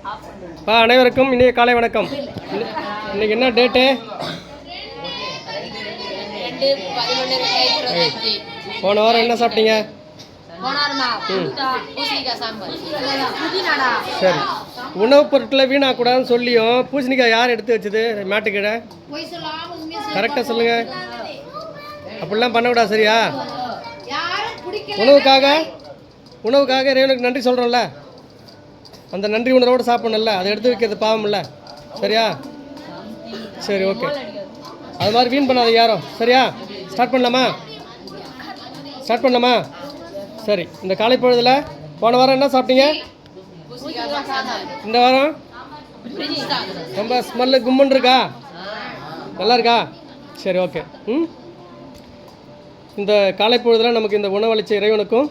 அனைவருக்கும் இனிய காலை வணக்கம். இன்னைக்கு என்ன டேட்டு? போன வாரம் என்ன சாப்பிட்டீங்க? சரி, உணவுப் பொருட்களை வீணாக்கூடாதுன்னு சொல்லியும் பூசணிக்காய் யார் எடுத்து வச்சது மேட்டுக்கீழே? கரெக்டாக சொல்லுங்க. அப்படிலாம் பண்ணக்கூடாது, சரியா? உணவுக்காக இறைவனுக்கு நன்றி சொல்கிறோம்ல, அந்த நன்றி உணர்வோடு சாப்பிடணும்ல, அதை எடுத்து வைக்கிறது பாவம் இல்லை, சரியா? சரி, ஓகே. அது மாதிரி வீண் பண்ணாத யாரும், சரியா? ஸ்டார்ட் பண்ணலாமா? சரி, இந்த காலை பொழுதில் போன வாரம் என்ன சாப்பிட்டீங்க? இந்த வாரம் ரொம்ப ஸ்மெல்லு கும்முன்னு இருக்கா? நல்லா இருக்கா? சரி, ஓகே. இந்த காலை பொழுதில் நமக்கு இந்த உணவளிச்ச இறைவனுக்கும்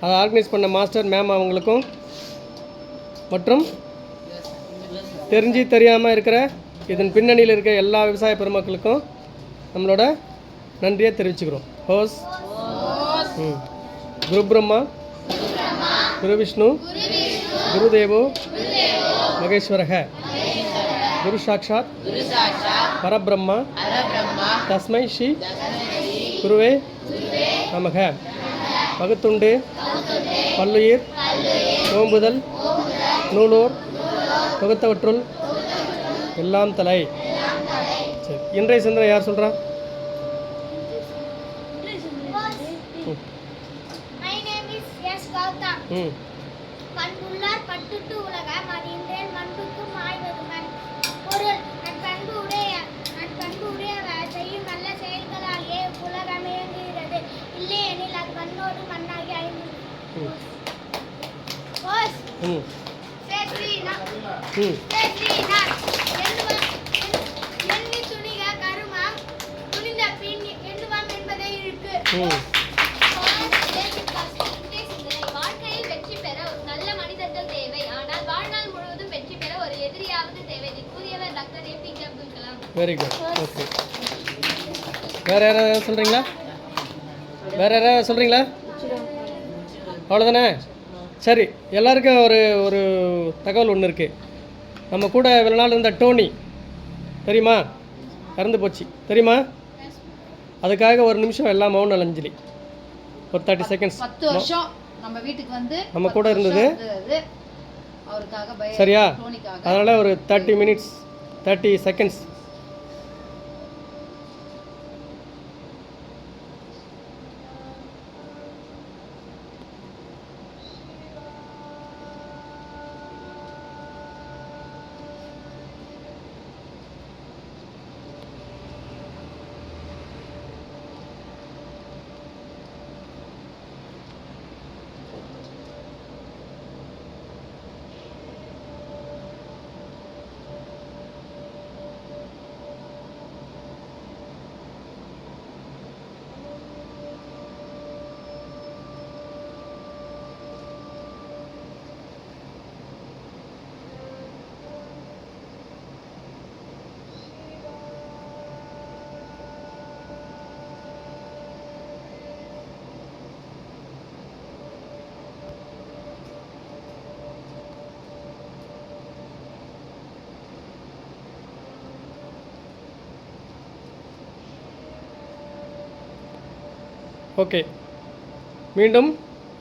அதை ஆர்கனைஸ் பண்ண மாஸ்டர் மேம் அவங்களுக்கும் மற்றும் தெரிஞ்சு தெரியாமல் இருக்கிற இதன் பின்னணியில் இருக்க எல்லா விவசாய பெருமக்களுக்கும் நம்மளோட நன்றியை தெரிவிச்சுக்கிறோம். ஹோஸ் குரு பிரம்மா, குரு விஷ்ணு, குரு தேவோ மகேஸ்வரக, குரு சாட்சாத் பரபிரம்மா தஸ்மை ஸ்ரீ குருவே நமக. பகுத்துண்டு பல்லுயிர் ஓம்புதல் நூலோர் தொகுத்தவற்றுள் எல்லாம் தலை. சரி, இன்றைய சிந்தனை யார் சொல்கிறா? Very good. ஓகே, வேறு யாராவது சொல்கிறீங்களா? அவ்வளோதானே? சரி, எல்லாருக்கும் ஒரு தகவல் ஒன்று இருக்குது. நம்ம கூட இவ்வளோ நாள் இருந்த டோனி தெரியுமா? இறந்து போச்சு, தெரியுமா? அதுக்காக ஒரு நிமிஷம் எல்லாம் மௌன அஞ்சலி, ஒரு 30 செகண்ட்ஸ். 10 வருஷம் நம்ம வீட்டுக்கு வந்து நம்ம கூட இருந்தது, சரியா? அதனால் ஒரு 30 மினிட்ஸ் 30 செகண்ட்ஸ். ஓகே, மீண்டும்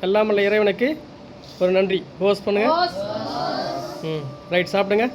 எல்லாம் வல்ல இறைவனுக்கு ஒரு நன்றி. ஹோஸ்ட் பண்ணுங்க. ரைட், சாப்பிடுங்க.